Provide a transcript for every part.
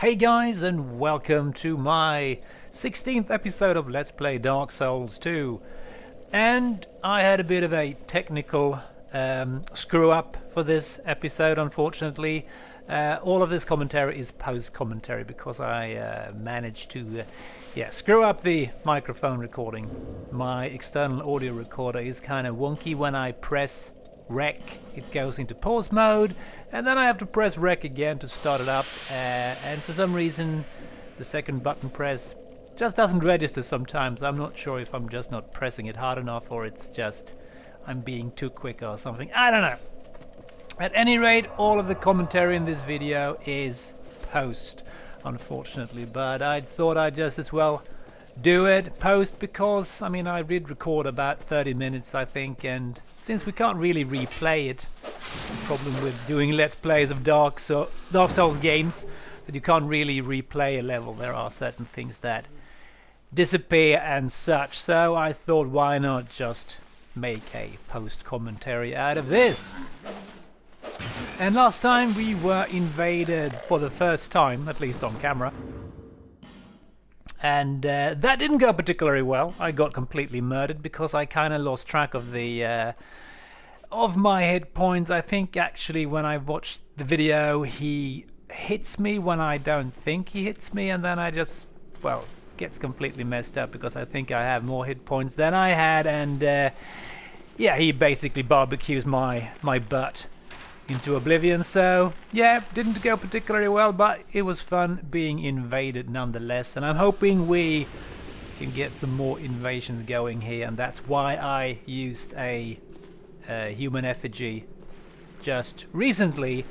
Hey guys, and welcome to my 16th episode of Let's Play Dark Souls 2. And I had a bit of a technical screw up for this episode, unfortunately. All of this commentary is post-commentary because I managed to screw up the microphone recording. My external audio recorder is kind of wonky. When I press rec, it goes into pause mode, and then I have to press rec again to start it up, and for some reason the second button press just doesn't register sometimes. I'm not sure if I'm just not pressing it hard enough or it's just I'm being too quick or something. I don't know. At any rate, all of the commentary in this video is post, unfortunately, but I thought I'd just as well do it post because, I mean, I did record about 30 minutes, I think, and since we can't really replay it, the problem with doing Let's Plays of Dark Souls games, that you can't really replay a level. There are certain things that disappear and such, so I thought, why not just make a post commentary out of this? And last time we were invaded for the first time, at least on camera. And that didn't go particularly well. I got completely murdered because I kind of lost track of the of my hit points. I think actually when I watched the video, he hits me when I don't think he hits me, and then I just, well, gets completely messed up because I think I have more hit points than I had, and yeah, he basically barbecues my butt into oblivion. So yeah, didn't go particularly well, but it was fun being invaded nonetheless, and I'm hoping we can get some more invasions going here, and that's why I used a human effigy just recently.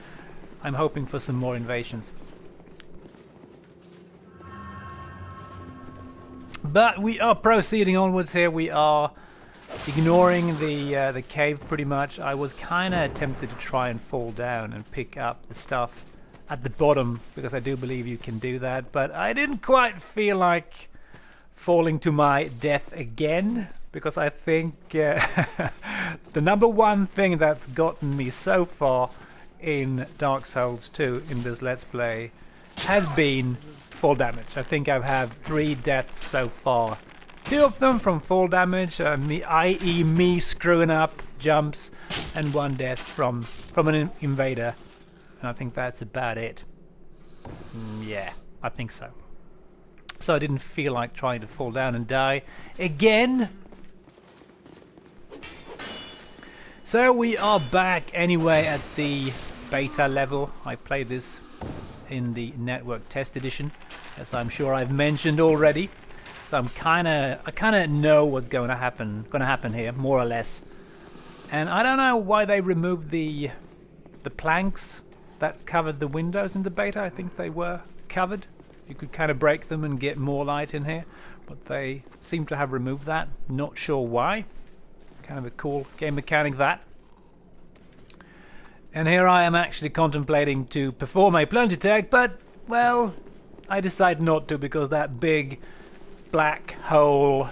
I'm hoping for some more invasions, but we are proceeding onwards here. We are ignoring the cave pretty much. I was kind of tempted to try and fall down and pick up the stuff at the bottom because I do believe you can do that, but I didn't quite feel like falling to my death again because I think the number one thing that's gotten me so far in Dark Souls 2 in this Let's Play has been fall damage. I think I've had 3 deaths so far. 2 of them from fall damage, i.e. me screwing up jumps, and 1 death from an invader. And I think that's about it. Yeah, I think so. So I didn't feel like trying to fall down and die again. So we are back anyway at the beta level. I played this in the network test edition, as I'm sure I've mentioned already. So I kind of know what's going to happen here, more or less. And I don't know why they removed the planks that covered the windows in the beta. I think they were covered. You could kind of break them and get more light in here, but they seem to have removed that. Not sure why. Kind of a cool game mechanic, that. And here I am actually contemplating to perform a plunge attack, but, well, I decided not to because that big black hole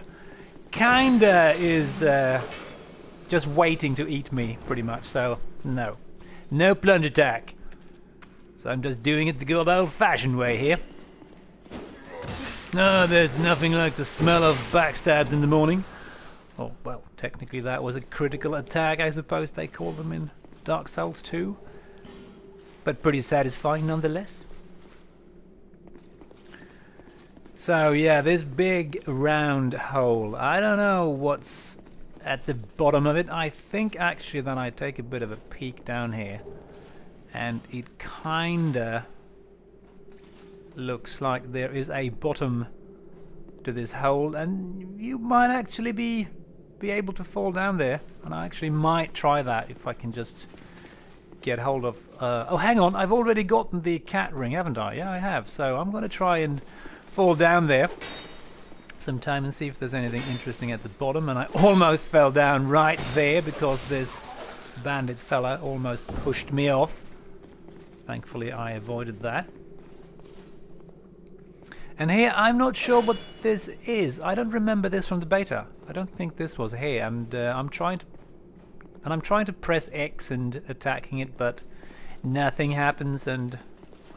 kinda is just waiting to eat me, pretty much. So no plunge attack. So I'm just doing it the good old-fashioned way here. No, there's nothing like the smell of backstabs in the morning. Oh, well, technically that was a critical attack, I suppose they call them in Dark Souls 2, but pretty satisfying nonetheless. So yeah, this big round hole, I don't know what's at the bottom of it. I think actually that I take a bit of a peek down here, and it kinda looks like there is a bottom to this hole, and you might actually be able to fall down there, and I actually might try that if I can just get hold of oh, hang on, I've already gotten the cat ring, haven't I? Yeah, I have. So I'm going to try and fall down there sometime and see if there's anything interesting at the bottom. And I almost fell down right there because this bandit fella almost pushed me off. Thankfully I avoided that. And here I'm not sure what this is. I don't remember this from the beta. I don't think this was here, and I'm trying to press X and attacking it, but nothing happens, and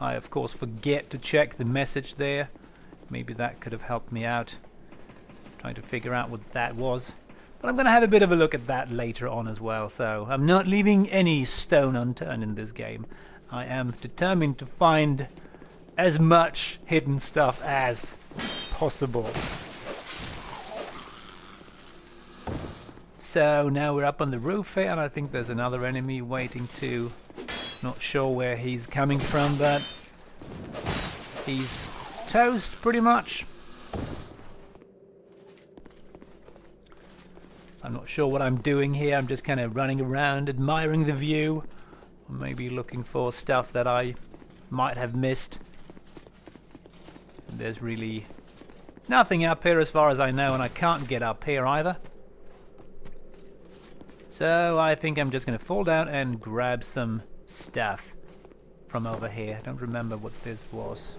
I of course forget to check the message there. Maybe that could have helped me out, trying to figure out what that was. But I'm going to have a bit of a look at that later on as well, so I'm not leaving any stone unturned in this game. I am determined to find as much hidden stuff as possible. So now we're up on the roof here, and I think there's another enemy waiting too. Not sure where he's coming from, but he's toast pretty much. I'm not sure what I'm doing here. I'm just kind of running around, admiring the view, or maybe looking for stuff that I might have missed. There's really nothing up here as far as I know, and I can't get up here either. So I think I'm just going to fall down and grab some stuff from over here. I don't remember what this was.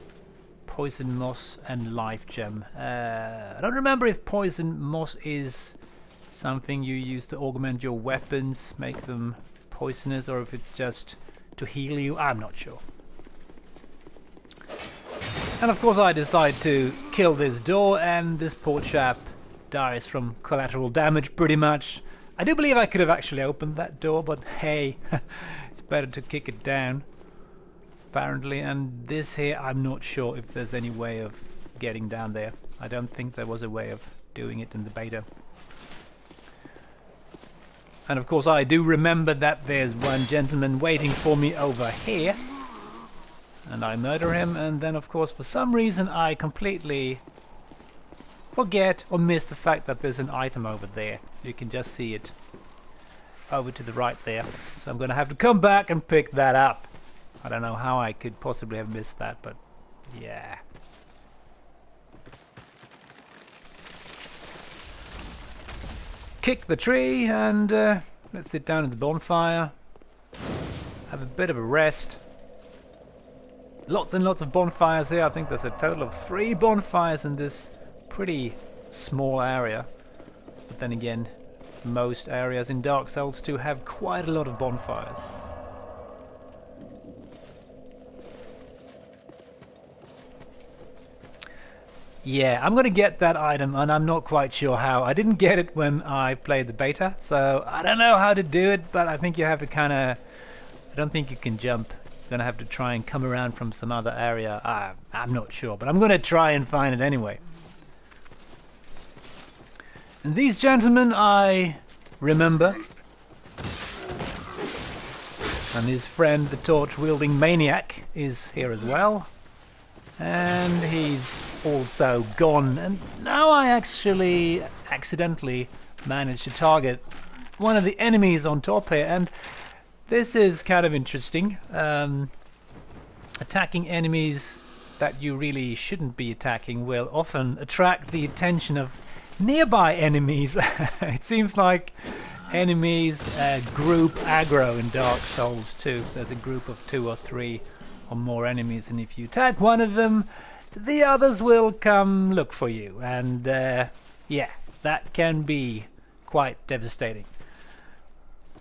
Poison moss and life gem. I don't remember if poison moss is something you use to augment your weapons, make them poisonous, or if it's just to heal you. I'm not sure. And of course I decide to kill this door, and this poor chap dies from collateral damage pretty much. I do believe I could have actually opened that door, but hey, it's better to kick it down, apparently. And this here, I'm not sure if there's any way of getting down there. I don't think there was a way of doing it in the beta. And of course I do remember that there's one gentleman waiting for me over here, and I murder him, and then of course for some reason I completely forget or miss the fact that there's an item over there. You can just see it over to the right there. So I'm gonna have to come back and pick that up. I don't know how I could possibly have missed that, but yeah. Kick the tree, and let's sit down at the bonfire, have a bit of a rest. Lots and lots of bonfires here. I think there's a total of 3 bonfires in this pretty small area. But then again, most areas in Dark Souls 2 have quite a lot of bonfires. Yeah, I'm gonna get that item, and I'm not quite sure how. I didn't get it when I played the beta, so I don't know how to do it, but I think you have to kinda... I don't think you can jump. You're gonna have to try and come around from some other area. I'm not sure, but I'm gonna try and find it anyway. And these gentlemen I remember. And his friend, the torch-wielding maniac, is here as well. And he's also gone. And now I actually accidentally managed to target one of the enemies on top here. And this is kind of interesting. Attacking enemies that you really shouldn't be attacking will often attract the attention of nearby enemies. It seems like enemies group aggro in Dark Souls 2. There's a group of 2 or 3 or more enemies, and if you attack one of them, the others will come look for you, and yeah, that can be quite devastating.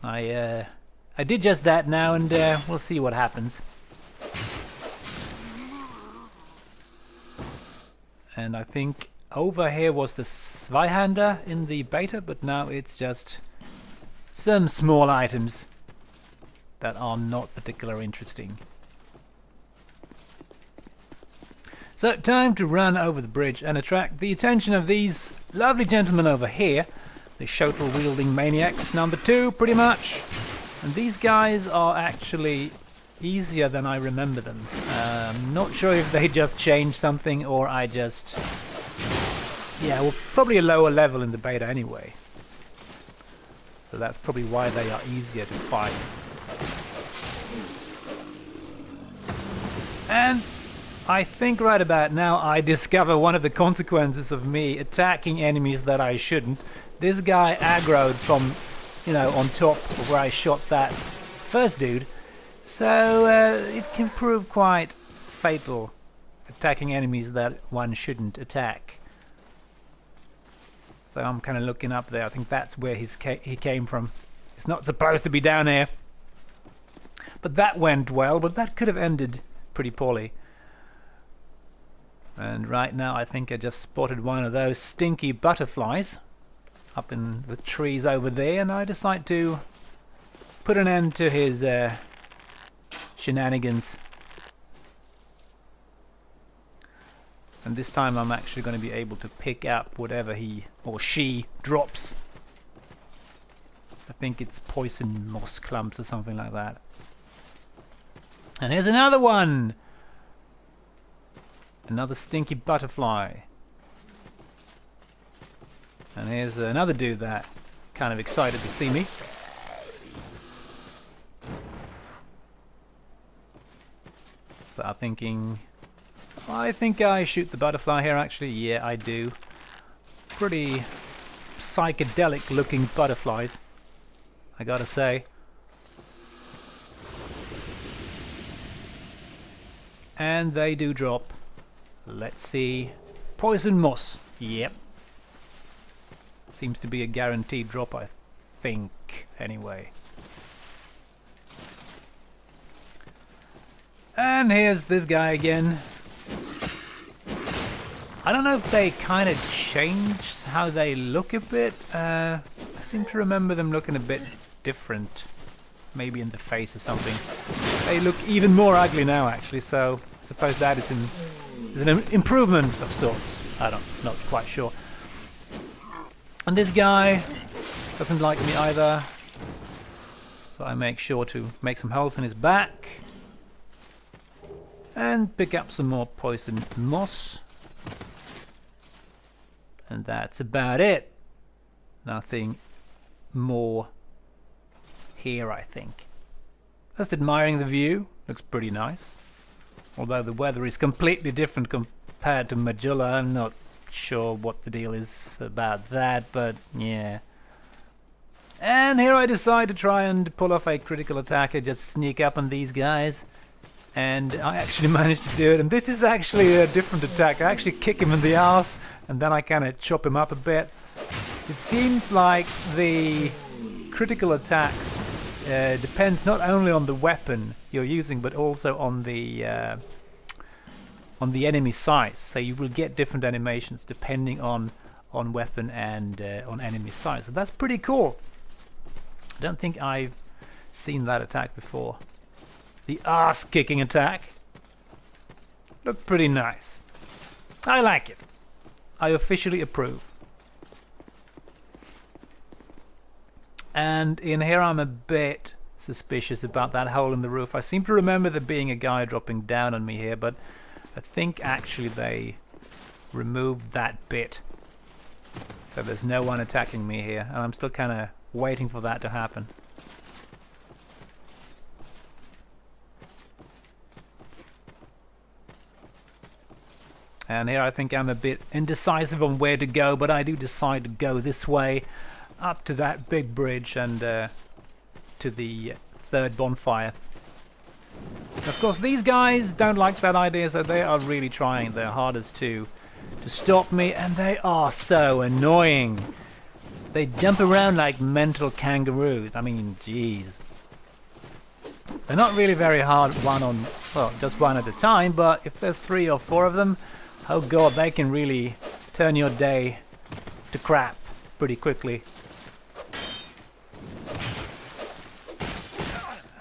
I did just that now, and we'll see what happens. And I think over here was the Zweihander in the beta, but now it's just some small items that are not particularly interesting. So time to run over the bridge and attract the attention of these lovely gentlemen over here, the shuttle-wielding maniacs, number 2 pretty much. And these guys are actually easier than I remember them. Not sure if they just changed something or I just... Yeah, well, probably a lower level in the beta anyway. So that's probably why they are easier to fight. And I think right about now I discover one of the consequences of me attacking enemies that I shouldn't. This guy aggroed from, you know, on top of where I shot that first dude. So it can prove quite fatal, attacking enemies that one shouldn't attack. So I'm kind of looking up there. I think that's where he came from. He's not supposed to be down here. But that went well, but that could have ended pretty poorly. And right now I think I just spotted one of those stinky butterflies up in the trees over there, and I decide to put an end to his shenanigans. And this time I'm actually going to be able to pick up whatever he or she drops. I think it's poison moss clumps or something like that. And here's another one! Another stinky butterfly. And here's another dude that kind of excited to see me. So I'm thinking, I think I shoot the butterfly here actually. Yeah, I do. Pretty psychedelic looking butterflies, I gotta say. And they do drop. Let's see. Poison moss. Yep. Seems to be a guaranteed drop, I think, anyway. And here's this guy again. I don't know if they kind of changed how they look a bit. I seem to remember them looking a bit different. Maybe in the face or something. They look even more ugly now, actually, so I suppose that is an improvement of sorts. Not quite sure. And this guy doesn't like me either, so I make sure to make some holes in his back and pick up some more poison moss. And that's about it. Nothing more here, I think. Just admiring the view. Looks pretty nice. Although the weather is completely different compared to Majula. I'm not sure what the deal is about that, but yeah. And here I decide to try and pull off a critical attack. I just sneak up on these guys. And I actually managed to do it. And this is actually a different attack. I actually kick him in the ass, and then I kind of chop him up a bit. It seems like the critical attacks depends not only on the weapon you're using, but also on the enemy size. So you will get different animations depending on weapon and on enemy size. So that's pretty cool. I don't think I've seen that attack before. The ass-kicking attack. Looked pretty nice. I like it. I officially approve. And in here I'm a bit suspicious about that hole in the roof. I seem to remember there being a guy dropping down on me here, but I think actually they removed that bit. So there's no one attacking me here, and I'm still kind of waiting for that to happen. And here I think I'm a bit indecisive on where to go, but I do decide to go this way, up to that big bridge and to the third bonfire. Of course, these guys don't like that idea, so they are really trying their hardest to stop me, and they are so annoying. They jump around like mental kangaroos. I mean, jeez. They're not really very hard just one at a time, but if there's 3 or 4 of them, oh god, they can really turn your day to crap pretty quickly.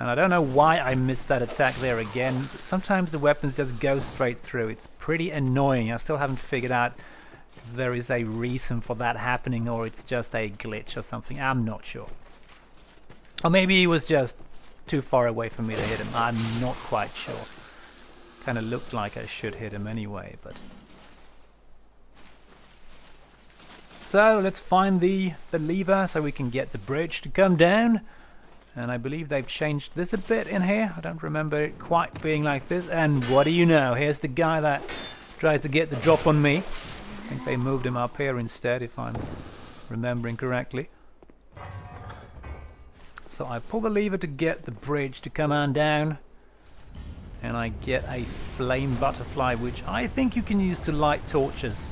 And I don't know why I missed that attack there again. Sometimes the weapons just go straight through. It's pretty annoying. I still haven't figured out if there is a reason for that happening or it's just a glitch or something. I'm not sure. Or maybe he was just too far away for me to hit him. I'm not quite sure. Kind of looked like I should hit him anyway, but... So let's find the lever so we can get the bridge to come down. And I believe they've changed this a bit in here. I don't remember it quite being like this. And what do you know? Here's the guy that tries to get the drop on me. I think they moved him up here instead, if I'm remembering correctly. So I pull the lever to get the bridge to come on down. And I get a flame butterfly, which I think you can use to light torches.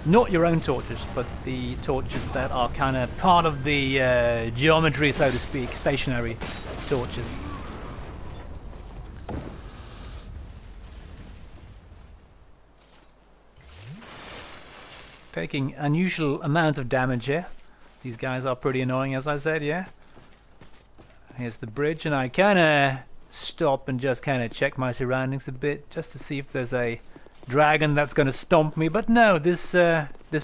Not your own torches, but the torches that are kind of part of the geometry, so to speak, stationary torches. taking unusual amounts of damage here. These guys are pretty annoying, as I said, yeah. Here's the bridge, and I kind of stop and just kind of check my surroundings a bit, just to see if there's a dragon that's going to stomp me. But no, this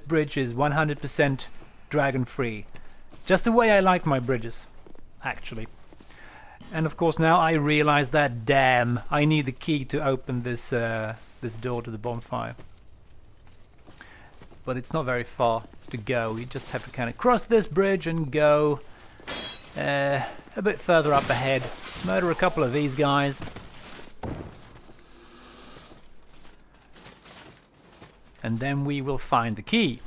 bridge is 100% dragon-free. Just the way I like my bridges, actually. And of course now I realize that, damn, I need the key to open this door to the bonfire. But it's not very far to go. You just have to kind of cross this bridge and go a bit further up ahead. Murder a couple of these guys. And then we will find the key.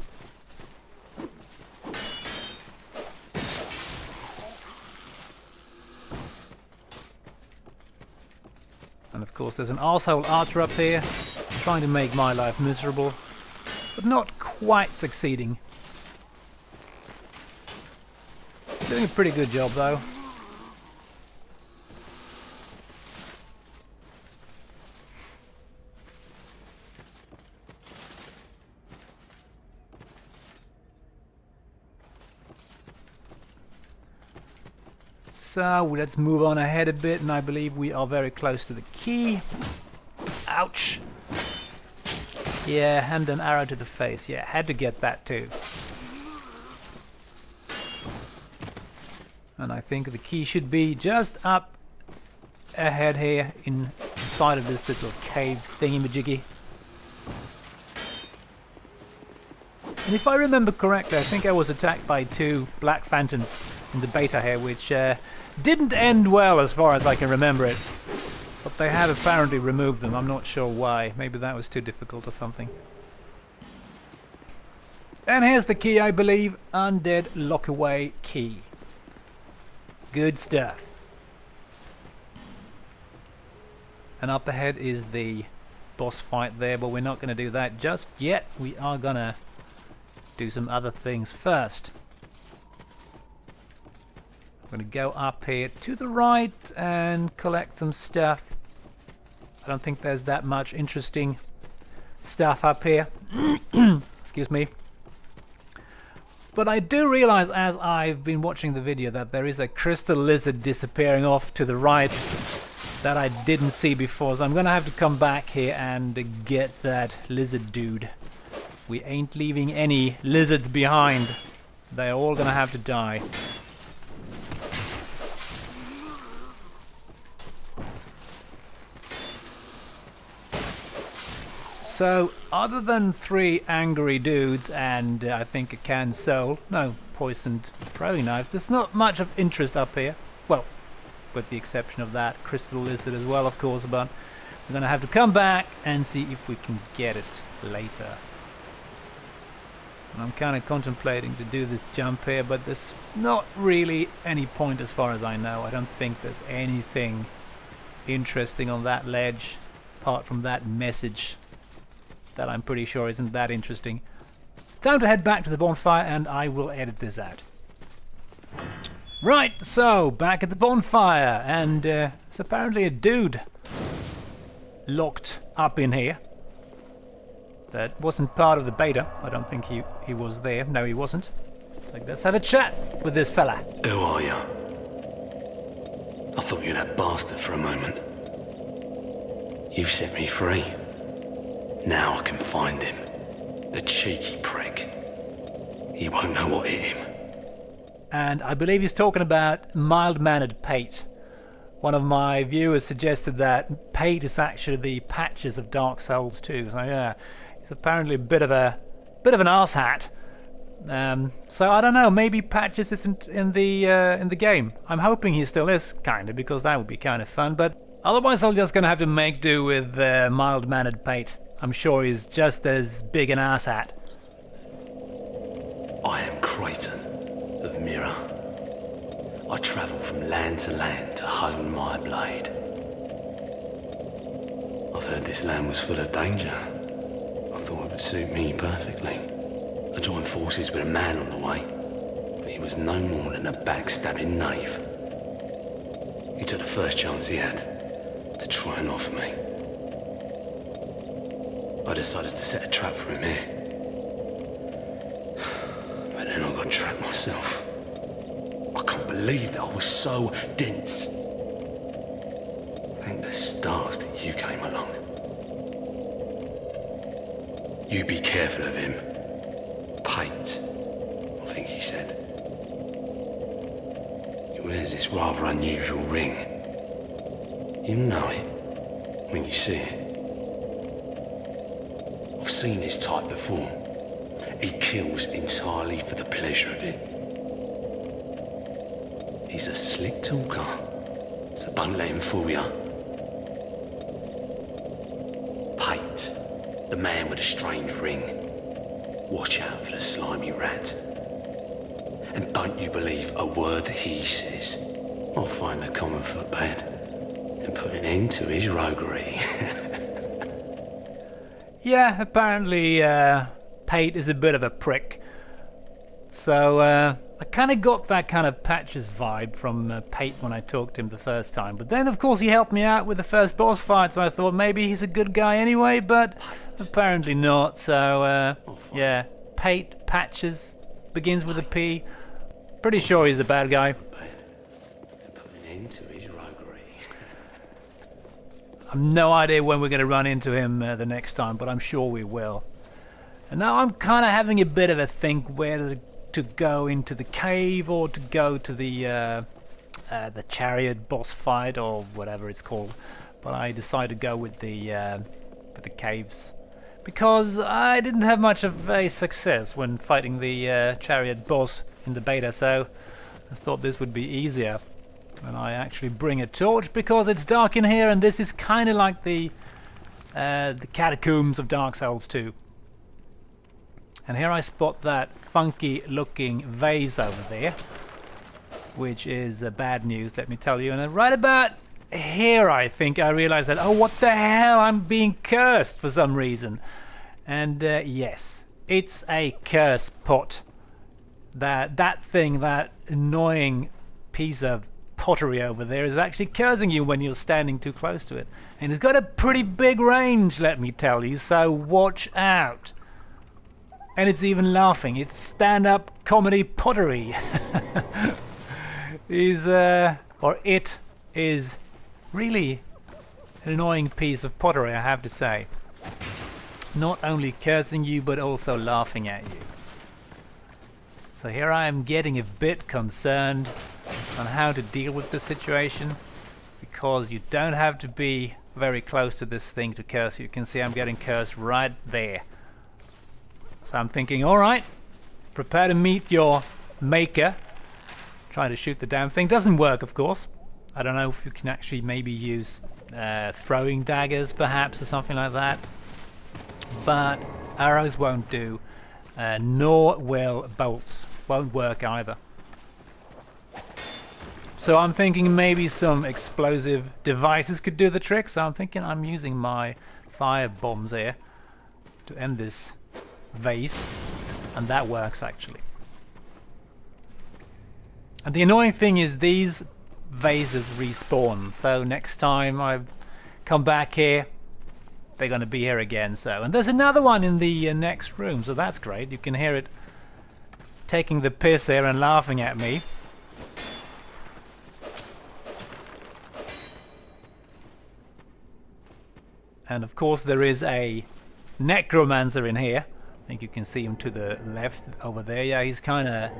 And of course there's an arsehole archer up here, trying to make my life miserable, but not quite succeeding. He's doing a pretty good job though. So let's move on ahead a bit, and I believe we are very close to the key. Ouch! Yeah, and an arrow to the face. Yeah, had to get that too. And I think the key should be just up ahead here inside of this little cave thingy-majiggy. And if I remember correctly, I think I was attacked by 2 black phantoms in the beta here, which didn't end well as far as I can remember it. But they have apparently removed them. I'm not sure why. Maybe that was too difficult or something. And here's the key, I believe. Undead lockaway key. Good stuff. And up ahead is the boss fight there, but we're not going to do that just yet. We are going to do some other things first. I'm going to go up here to the right and collect some stuff. I don't think there's that much interesting stuff up here. Excuse me. But I do realize as I've been watching the video that there is a crystal lizard disappearing off to the right that I didn't see before. So I'm going to have to come back here and get that lizard dude. We ain't leaving any lizards behind. They're all going to have to die. So, other than 3 angry dudes and I think a canned soul, no, poisoned throwing knives, there's not much of interest up here. Well, with the exception of that crystal lizard as well, of course, but we're going to have to come back and see if we can get it later. And I'm kind of contemplating to do this jump here, but there's not really any point as far as I know. I don't think there's anything interesting on that ledge, apart from that message that I'm pretty sure isn't that interesting. Time to head back to the bonfire and I will edit this out. Right, so back at the bonfire, and it's apparently a dude locked up in here. That wasn't part of the beta. I don't think he was there. No, he wasn't. So let's have a chat with this fella. Who are you? I thought you were that bastard for a moment. You've set me free. Now I can find him. The cheeky prick. He won't know what hit him. And I believe he's talking about mild-mannered Pate. One of my viewers suggested that Pate is actually the Patches of Dark Souls 2. So yeah, he's apparently a bit of an arsehat. So I don't know. Maybe Patches isn't in the game. I'm hoping he still is, kinda, because that would be kind of fun. But otherwise, I'm just gonna have to make do with mild-mannered Pate. I'm sure he's just as big an asshat. I am Creighton of Mirror. I travel from land to land to hone my blade. I've heard this land was full of danger. I thought it would suit me perfectly. I joined forces with a man on the way, but he was no more than a backstabbing knave. He took the first chance he had to try and off me. I decided to set a trap for him here. myself. I can't believe that I was so dense. Thank the stars that you came along. You be careful of him. Pate, I think he said. He wears this rather unusual ring. You know it when you see it. I've seen this type before. He kills entirely for the pleasure of it. He's a slick talker, so don't let him fool you. Pate, the man with a strange ring. Watch out for the slimy rat. And don't you believe a word he says. I'll find the common footpad and put an end to his roguery. Yeah, apparently Pate is a bit of a prick. So I kind of got that kind of Patches vibe from Pate when I talked to him the first time. But then, of course, he helped me out with the first boss fight, so I thought maybe he's a good guy anyway, but apparently not. So, yeah, Pate, Patches, begins with a P. Pretty sure he's a bad guy. I've no idea when we're going to run into him the next time, but I'm sure we will. And now I'm kind of having a bit of a think whether to go into the cave or to go to the chariot boss fight or whatever it's called. But I decided to go with the caves because I didn't have much of a success when fighting the chariot boss in the beta, so I thought this would be easier. And I actually bring a torch because it's dark in here, and this is kind of like the catacombs of Dark Souls 2. And here I spot that funky looking vase over there, which is bad news, let me tell you. And right about here I think I realized that, oh, what the hell, I'm being cursed for some reason. And yes, it's a curse pot. That thing, that annoying piece of pottery over there is actually cursing you when you're standing too close to it. And it's got a pretty big range, let me tell you, so watch out. And it's even laughing. It's stand-up comedy pottery. It is really an annoying piece of pottery, I have to say. Not only cursing you, but also laughing at you. So here I am getting a bit concerned on how to deal with the situation, because you don't have to be very close to this thing to curse. You can see I'm getting cursed right there. So I'm thinking, alright, prepare to meet your maker. Trying to shoot the damn thing. Doesn't work, of course. I don't know if you can actually maybe use throwing daggers perhaps or something like that. But arrows won't do, nor will bolts. Won't work either. So I'm thinking maybe some explosive devices could do the trick. So I'm thinking I'm using my fire bombs here to end this vase, and that works actually. And the annoying thing is these vases respawn, so next time I come back here they're going to be here again. So, and there's another one in the next room, so that's great. You can hear it taking the piss here and laughing at me. And of course there is a necromancer in here. I think you can see him to the left over there. Yeah, he's kind of...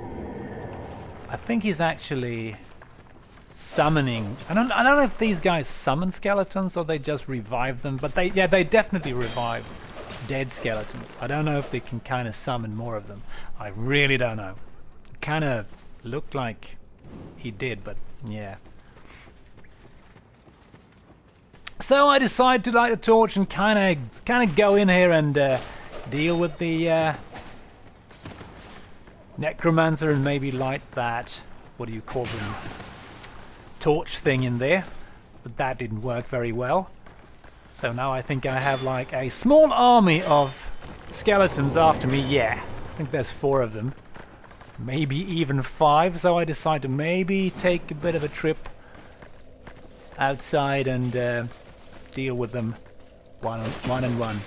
I think he's actually summoning... I don't know if these guys summon skeletons or they just revive them, but they definitely revive dead skeletons. I don't know if they can kind of summon more of them. I really don't know. It kind of looked like he did, but yeah. So I decided to light a torch and kind of go in here and deal with the necromancer and maybe light that, what do you call them, torch thing in there. But that didn't work very well. So now I think I have like a small army of skeletons after me. Yeah, I think there's 4 of them. Maybe even 5. So I decided to maybe take a bit of a trip outside and deal with them one and one.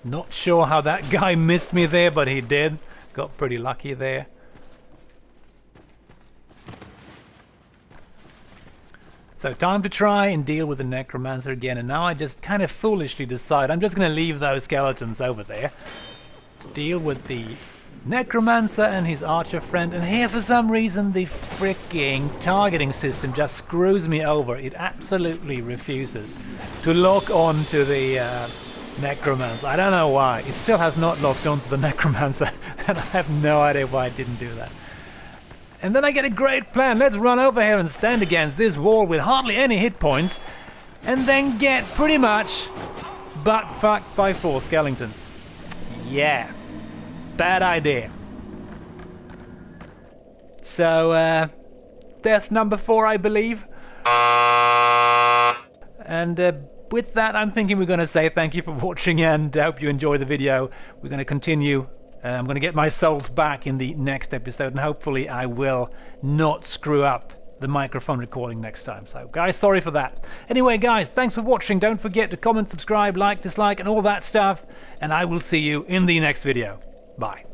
Not sure how that guy missed me there, but he did. Got pretty lucky there. So time to try and deal with the necromancer again, and now I just kind of foolishly decide I'm just going to leave those skeletons over there. Deal with the necromancer and his archer friend, and here for some reason the freaking targeting system just screws me over. It absolutely refuses to lock on to the necromancer. I don't know why. It still has not locked onto the necromancer, and I have no idea why it didn't do that. And then I get a great plan. Let's run over here and stand against this wall with hardly any hit points, and then get pretty much butt fucked by 4 skeletons. Yeah, bad idea. So, death number 4, I believe. And with that, I'm thinking we're going to say thank you for watching, and I hope you enjoyed the video. We're going to continue. I'm going to get my souls back in the next episode, and hopefully I will not screw up the microphone recording next time. So guys, sorry for that. Anyway guys, thanks for watching. Don't forget to comment, subscribe, like, dislike, and all that stuff, and I will see you in the next video. Bye.